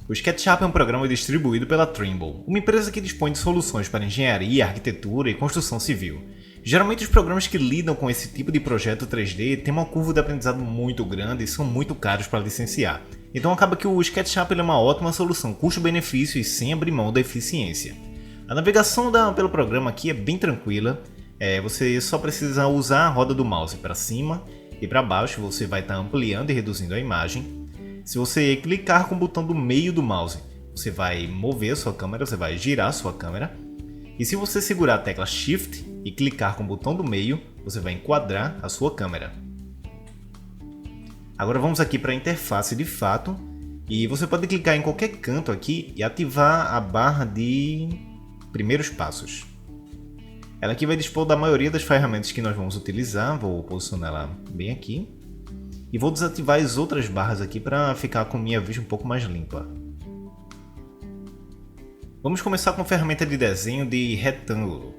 O SketchUp é um programa distribuído pela Trimble, uma empresa que dispõe de soluções para engenharia, arquitetura e construção civil. Geralmente os programas que lidam com esse tipo de projeto 3D têm uma curva de aprendizado muito grande e são muito caros para licenciar. Então acaba que o SketchUp é uma ótima solução custo-benefício e sem abrir mão da eficiência. A navegação pelo programa aqui é bem tranquila, você só precisa usar a roda do mouse para cima e para baixo, você vai estar ampliando e reduzindo a imagem. Se você clicar com o botão do meio do mouse, você vai mover a sua câmera, você vai girar a sua câmera. E se você segurar a tecla Shift e clicar com o botão do meio, você vai enquadrar a sua câmera. Agora vamos aqui para a interface de fato. E você pode clicar em qualquer canto aqui e ativar a barra de primeiros passos. Ela aqui vai dispor da maioria das ferramentas que nós vamos utilizar. Vou posicionar ela bem aqui. E vou desativar as outras barras aqui para ficar com minha vista um pouco mais limpa. Vamos começar com a ferramenta de desenho de retângulo.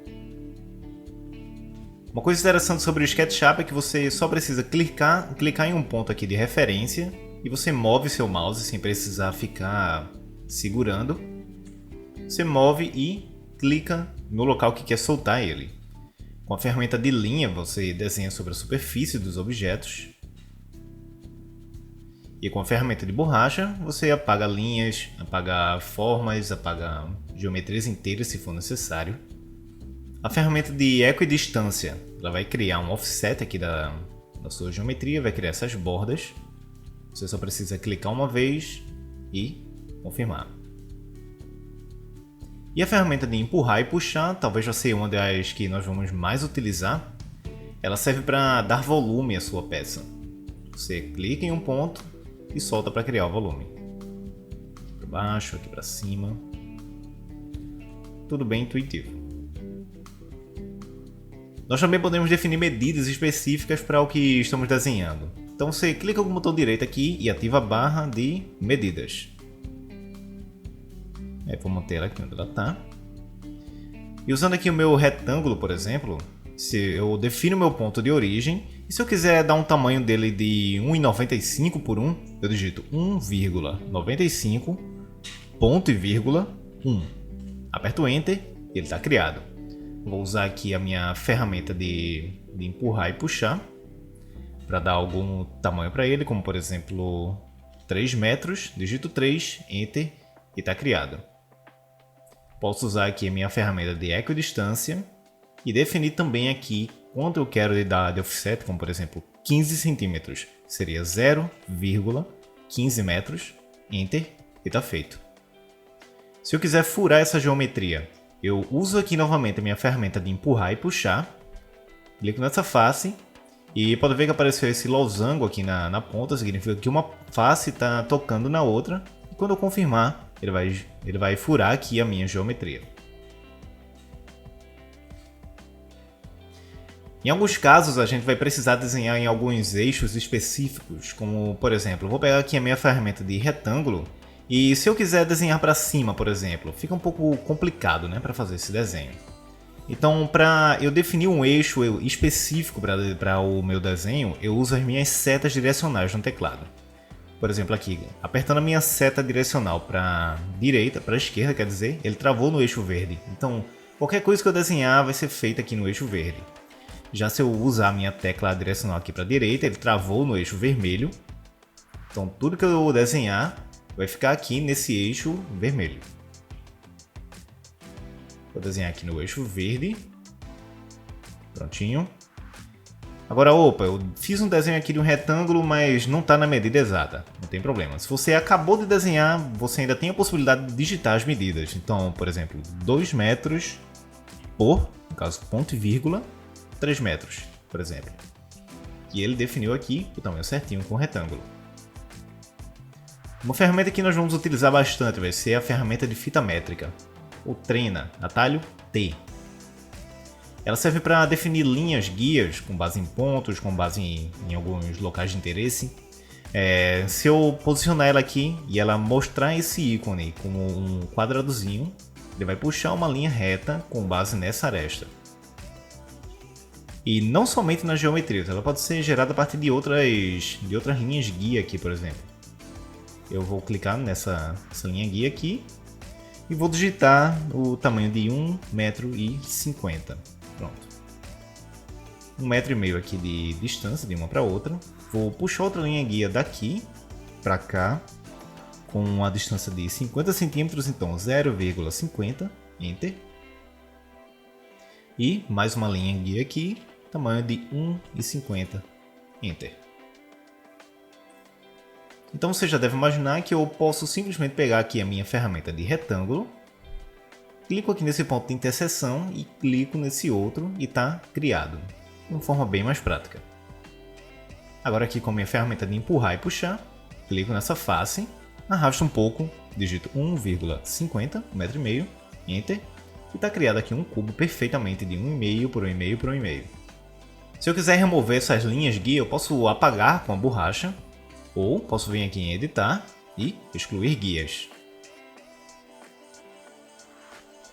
Uma coisa interessante sobre o SketchUp é que você só precisa clicar em um ponto aqui de referência e você move seu mouse sem precisar ficar segurando. Você move e clica no local que quer soltar ele. Com a ferramenta de linha você desenha sobre a superfície dos objetos. E com a ferramenta de borracha, você apaga linhas, apaga formas, apaga geometrias inteiras se for necessário. A ferramenta de equidistância, ela vai criar um offset aqui da sua geometria, vai criar essas bordas. Você só precisa clicar uma vez e confirmar. E a ferramenta de empurrar e puxar, talvez já seja uma das que nós vamos mais utilizar. Ela serve para dar volume à sua peça. Você clica em um ponto e solta para criar o volume. Para baixo, aqui para cima. Tudo bem intuitivo. Nós também podemos definir medidas específicas para o que estamos desenhando. Então você clica com o botão direito aqui e ativa a barra de medidas. Vou manter ela aqui onde ela está. E usando aqui o meu retângulo, por exemplo, se eu defino o meu ponto de origem, e se eu quiser dar um tamanho dele de 1,95 por 1, eu digito 1,95, ponto e vírgula 1. Aperto Enter e ele está criado. Vou usar aqui a minha ferramenta de empurrar e puxar para dar algum tamanho para ele, como por exemplo 3 metros, digito 3, Enter e está criado. Posso usar aqui a minha ferramenta de equidistância e definir também aqui quanto eu quero dar de offset, como por exemplo 15 centímetros, seria 0,15 metros, Enter e está feito. Se eu quiser furar essa geometria, eu uso aqui novamente a minha ferramenta de empurrar e puxar, clico nessa face e pode ver que apareceu esse losango aqui na ponta, significa que uma face está tocando na outra e quando eu confirmar, ele vai furar aqui a minha geometria. Em alguns casos a gente vai precisar desenhar em alguns eixos específicos, como por exemplo, eu vou pegar aqui a minha ferramenta de retângulo e se eu quiser desenhar para cima, por exemplo, fica um pouco complicado, né, para fazer esse desenho. Então, para eu definir um eixo específico para o meu desenho, eu uso as minhas setas direcionais no teclado. Por exemplo, aqui, apertando a minha seta direcional para direita, para esquerda, quer dizer, ele travou no eixo verde. Então, qualquer coisa que eu desenhar vai ser feita aqui no eixo verde. Já se eu usar a minha tecla direcional aqui para a direita, ele travou no eixo vermelho. Então, tudo que eu desenhar vai ficar aqui nesse eixo vermelho. Vou desenhar aqui no eixo verde. Prontinho. Agora, eu fiz um desenho aqui de um retângulo, mas não está na medida exata. Não tem problema. Se você acabou de desenhar, você ainda tem a possibilidade de digitar as medidas. Então, por exemplo, 2 metros por, no caso, ponto e vírgula, 3 metros, por exemplo. E ele definiu aqui o tamanho certinho com o retângulo. Uma ferramenta que nós vamos utilizar bastante vai ser a ferramenta de fita métrica, o Trena, atalho T. Ela serve para definir linhas guias com base em pontos, com base em alguns locais de interesse. Se eu posicionar ela aqui e ela mostrar esse ícone como um quadradozinho, ele vai puxar uma linha reta com base nessa aresta. E não somente nas geometrias, ela pode ser gerada a partir de outras linhas guia aqui, por exemplo. eu vou clicar nessa linha guia aqui e vou digitar o tamanho de 1,50 m. Pronto. 1,5 m aqui de distância de uma para outra. Vou puxar outra linha guia daqui para cá com a distância de 50 centímetros, então 0,50, Enter. E mais uma linha guia aqui, tamanho de 1,50, Enter. Então você já deve imaginar que eu posso simplesmente pegar aqui a minha ferramenta de retângulo, clico aqui nesse ponto de interseção e clico nesse outro e está criado, de uma forma bem mais prática. Agora aqui com a minha ferramenta de empurrar e puxar, clico nessa face, arrasto um pouco, digito 1,50, 1,5 m, Enter, e está criado aqui um cubo perfeitamente de 1,5 por 1,5 por 1,5. Se eu quiser remover essas linhas guia, eu posso apagar com a borracha, ou posso vir aqui em editar e excluir guias.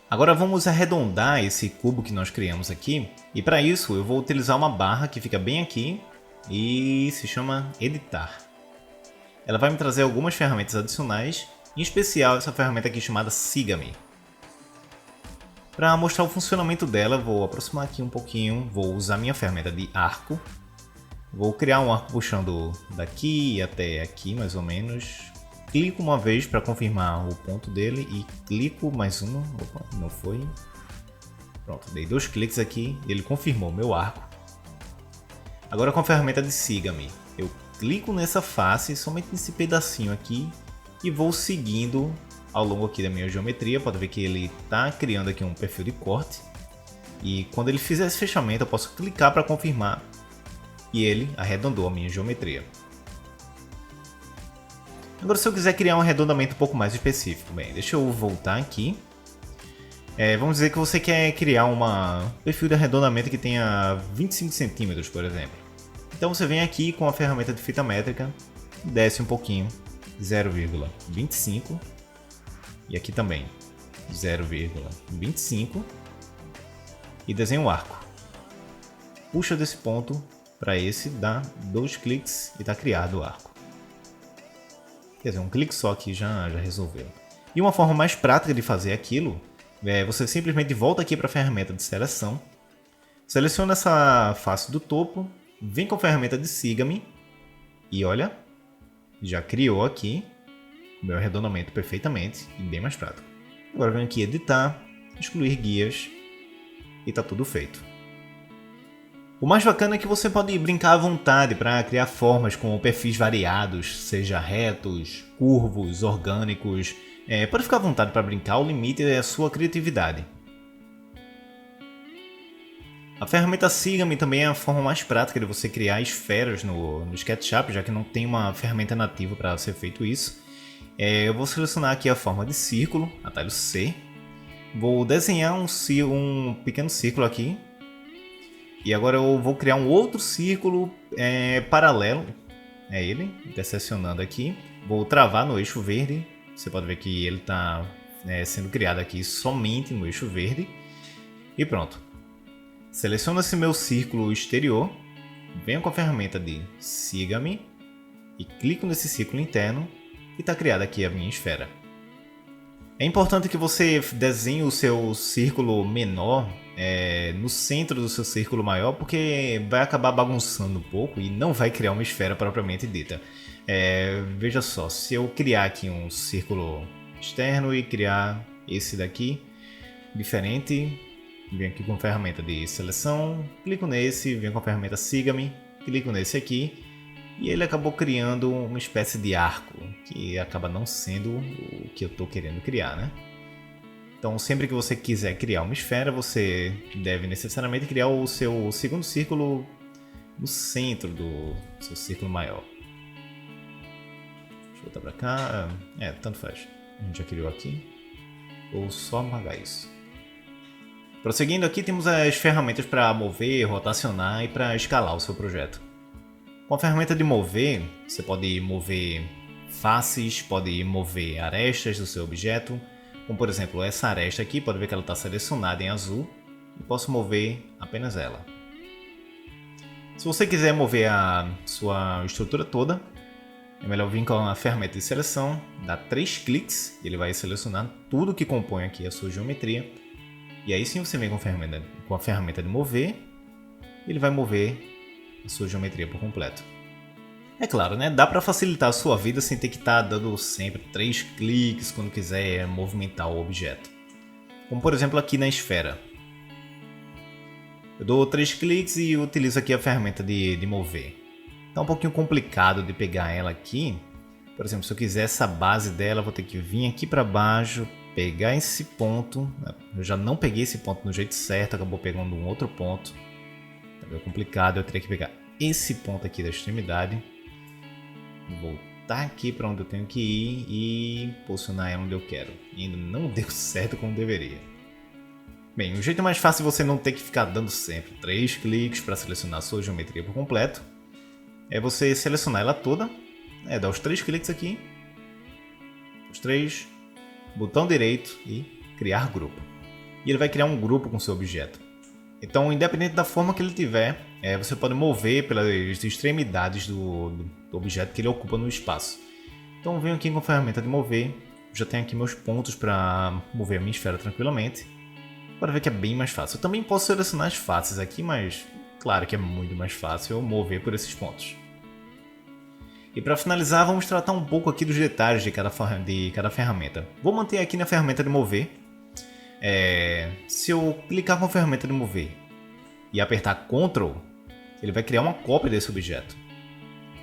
Agora vamos arredondar esse cubo que nós criamos aqui, e para isso eu vou utilizar uma barra que fica bem aqui e se chama editar. Ela vai me trazer algumas ferramentas adicionais, em especial essa ferramenta aqui chamada Siga-me. Para mostrar o funcionamento dela, vou aproximar aqui um pouquinho, vou usar minha ferramenta de arco. Vou criar um arco puxando daqui até aqui, mais ou menos. Clico uma vez para confirmar o ponto dele e clico mais uma. Opa, não foi. Pronto, dei 2 cliques aqui e ele confirmou meu arco. Agora com a ferramenta de Siga-me, eu clico nessa face, somente nesse pedacinho aqui, e vou seguindo ao longo aqui da minha geometria. Pode ver que ele está criando aqui um perfil de corte. E quando ele fizer esse fechamento, eu posso clicar para confirmar e ele arredondou a minha geometria. Agora se eu quiser criar um arredondamento um pouco mais específico, bem, deixa eu voltar aqui. Vamos dizer que você quer criar um perfil de arredondamento que tenha 25 centímetros, por exemplo. Então você vem aqui com a ferramenta de fita métrica, desce um pouquinho, 0,25 e aqui também 0,25 e desenha um arco. Puxa desse ponto para esse, dá 2 cliques e está criado o arco. Quer dizer, um clique só aqui já resolveu. E uma forma mais prática de fazer aquilo você simplesmente volta aqui para a ferramenta de seleção, seleciona essa face do topo, vem com a ferramenta de Siga-me e olha, já criou aqui o meu arredondamento perfeitamente e bem mais prático. Agora venho aqui editar, excluir guias e está tudo feito. O mais bacana é que você pode brincar à vontade para criar formas com perfis variados, seja retos, curvos, orgânicos. Pode ficar à vontade para brincar, o limite é a sua criatividade. A ferramenta Siga-me também é a forma mais prática de você criar esferas no SketchUp, já que não tem uma ferramenta nativa para ser feito isso. Eu vou selecionar aqui a forma de círculo, atalho C. Vou desenhar um pequeno círculo aqui. E agora eu vou criar um outro círculo paralelo. É ele, intersecionando aqui. Vou travar no eixo verde. Você pode ver que ele está sendo criado aqui somente no eixo verde. E pronto. Seleciono esse meu círculo exterior. Venho com a ferramenta de Siga-me. E clico nesse círculo interno. E está criada aqui a minha esfera. É importante que você desenhe o seu círculo menor no centro do seu círculo maior, porque vai acabar bagunçando um pouco e não vai criar uma esfera propriamente dita. Veja só, se eu criar aqui um círculo externo e criar esse daqui, diferente, venho aqui com a ferramenta de seleção, clico nesse, venho com a ferramenta Siga-me, clico nesse aqui, e ele acabou criando uma espécie de arco, que acaba não sendo o que eu estou querendo criar, né? Então, sempre que você quiser criar uma esfera, você deve necessariamente criar o seu segundo círculo no centro do seu círculo maior. Deixa eu voltar para cá. Tanto faz. A gente já criou aqui. Vou só apagar isso. Prosseguindo aqui, temos as ferramentas para mover, rotacionar e para escalar o seu projeto. Com a ferramenta de mover, você pode mover faces, pode mover arestas do seu objeto. Como por exemplo, essa aresta aqui, pode ver que ela está selecionada em azul. E posso mover apenas ela. Se você quiser mover a sua estrutura toda, é melhor vir com a ferramenta de seleção, dar 3 cliques, e ele vai selecionar tudo que compõe aqui a sua geometria. E aí sim você vem com a ferramenta de mover, ele vai mover a sua geometria por completo. É claro, né? Dá para facilitar a sua vida sem ter que estar dando sempre 3 cliques quando quiser movimentar o objeto. Como por exemplo aqui na esfera. Eu dou 3 cliques e utilizo aqui a ferramenta de mover. Tá um pouquinho complicado de pegar ela aqui. Por exemplo, se eu quiser essa base dela, eu vou ter que vir aqui para baixo, pegar esse ponto. Eu já não peguei esse ponto no jeito certo, acabou pegando um outro ponto. Tá meio complicado, eu teria que pegar esse ponto aqui da extremidade. Voltar aqui para onde eu tenho que ir e posicionar ela onde eu quero. E ainda não deu certo como deveria. Bem, o jeito mais fácil de você não ter que ficar dando sempre 3 cliques para selecionar a sua geometria por completo é você selecionar ela toda, dar os 3 cliques aqui, os 3, botão direito e criar grupo. E ele vai criar um grupo com seu objeto. Então, independente da forma que ele tiver, você pode mover pelas extremidades do objeto que ele ocupa no espaço. Então, eu venho aqui com a ferramenta de mover, já tenho aqui meus pontos para mover a minha esfera tranquilamente. Para ver que é bem mais fácil. Eu também posso selecionar as faces aqui, mas claro que é muito mais fácil eu mover por esses pontos. E para finalizar, vamos tratar um pouco aqui dos detalhes de cada ferramenta. Vou manter aqui na ferramenta de mover. Se eu clicar com a ferramenta de mover e apertar Ctrl, ele vai criar uma cópia desse objeto.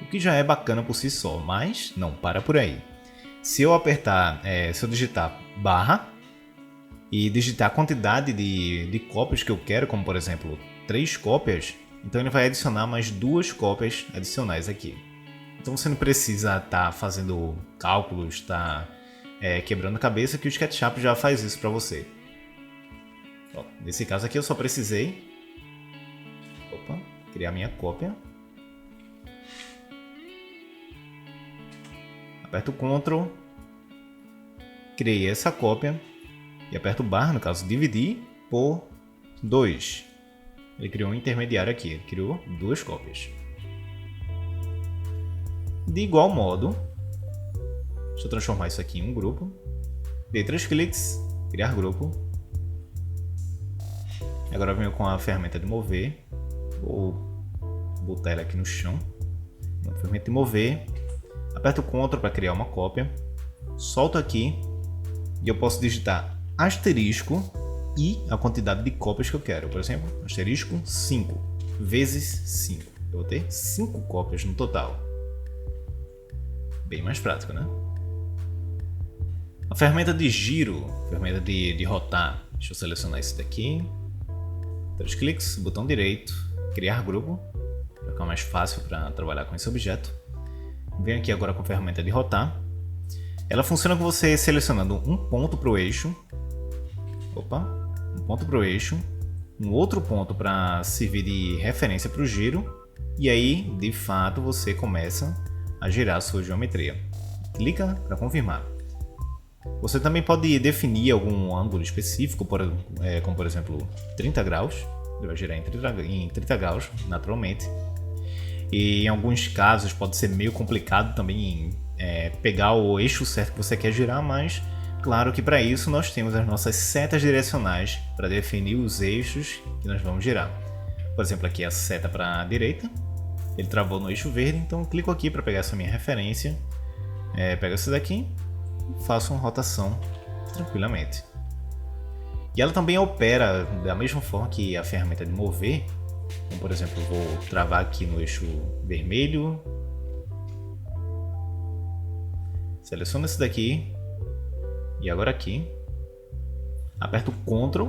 O que já é bacana por si só, mas não para por aí. Se eu digitar barra e digitar a quantidade de cópias que eu quero, como por exemplo 3 cópias, então ele vai adicionar mais 2 cópias adicionais aqui. Então você não precisa estar fazendo cálculos, quebrando a cabeça, que o SketchUp já faz isso para você. Ó, nesse caso aqui eu só precisei criar minha cópia. Aperto Ctrl, criei essa cópia e aperto barra, no caso dividir por 2. Ele criou um intermediário aqui, ele criou 2 cópias. De igual modo, deixa eu transformar isso aqui em um grupo. Dei 3 cliques, criar grupo. Agora eu venho com a ferramenta de mover. Vou botar ela aqui no chão. Na ferramenta de mover. Aperto Ctrl para criar uma cópia. Solto aqui. E eu posso digitar asterisco e a quantidade de cópias que eu quero. Por exemplo, asterisco 5 vezes 5. Eu vou ter 5 cópias no total. Bem mais prático, né? A ferramenta de giro, ferramenta de rotar. Deixa eu selecionar isso daqui. 3 cliques, botão direito, criar grupo, para ficar mais fácil para trabalhar com esse objeto. Venho aqui agora com a ferramenta de rotar. Ela funciona com você selecionando um ponto para o eixo. Um ponto para o eixo. Um outro ponto para servir de referência para o giro. E aí, de fato, você começa a girar a sua geometria. Clica para confirmar. Você também pode definir algum ângulo específico, como por exemplo 30 graus. Ele vai girar em 30 graus, naturalmente. E em alguns casos pode ser meio complicado também pegar o eixo certo que você quer girar, mas claro que para isso nós temos as nossas setas direcionais para definir os eixos que nós vamos girar. Por exemplo, aqui a seta para a direita, ele travou no eixo verde, então eu clico aqui para pegar essa minha referência, pego essa daqui e faço uma rotação tranquilamente. E ela também opera da mesma forma que a ferramenta de mover. Então, por exemplo, eu vou travar aqui no eixo vermelho, seleciono esse daqui e agora aqui aperto Ctrl.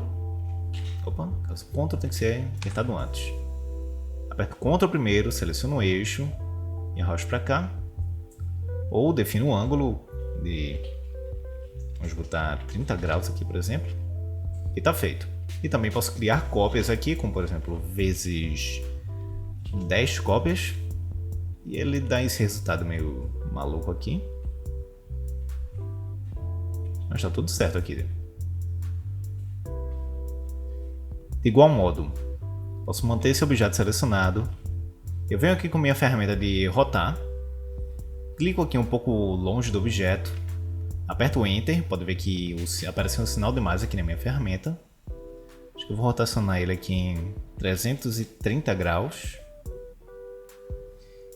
Caso Ctrl tem que ser apertado antes. Aperto Ctrl primeiro, seleciono o eixo e arrasto para cá. Ou defino um ângulo de, vamos botar 30 graus aqui, por exemplo. E está feito. E também posso criar cópias aqui, como por exemplo, vezes 10 cópias. E ele dá esse resultado meio maluco aqui. Mas está tudo certo aqui. De igual modo, posso manter esse objeto selecionado. Eu venho aqui com minha ferramenta de rotar. clico aqui um pouco longe do objeto, aperto o Enter, pode ver que apareceu um sinal de mais aqui na minha ferramenta. Acho que eu vou rotacionar ele aqui em 330 graus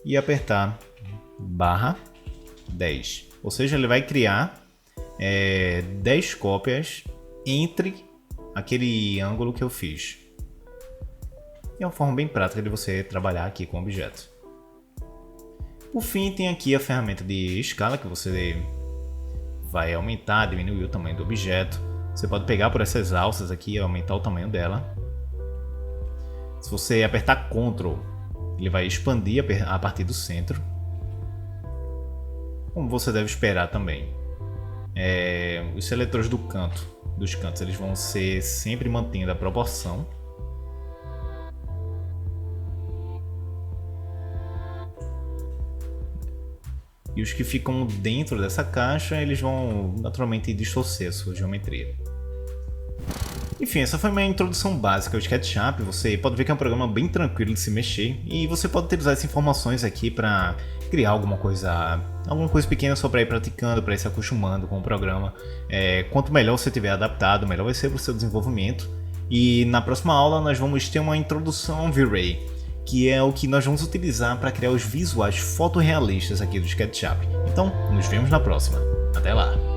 e apertar barra 10. Ou seja, ele vai criar 10 cópias entre aquele ângulo que eu fiz. É uma forma bem prática de você trabalhar aqui com objetos. Por fim, tem aqui a ferramenta de escala, que você vai aumentar, diminuir o tamanho do objeto. Você pode pegar por essas alças aqui e aumentar o tamanho dela. Se você apertar Ctrl, ele vai expandir a partir do centro. Como você deve esperar também. Os seletores dos cantos, eles vão ser sempre mantendo a proporção. E os que ficam dentro dessa caixa, eles vão naturalmente distorcer a sua geometria. Enfim, essa foi minha introdução básica ao SketchUp. Você pode ver que é um programa bem tranquilo de se mexer e você pode utilizar essas informações aqui para criar alguma coisa pequena só para ir praticando, para ir se acostumando com o programa. Quanto melhor você tiver adaptado, melhor vai ser para o seu desenvolvimento. E na próxima aula nós vamos ter uma introdução ao V-Ray, que é o que nós vamos utilizar para criar os visuais fotorrealistas aqui do SketchUp. Então, nos vemos na próxima. Até lá!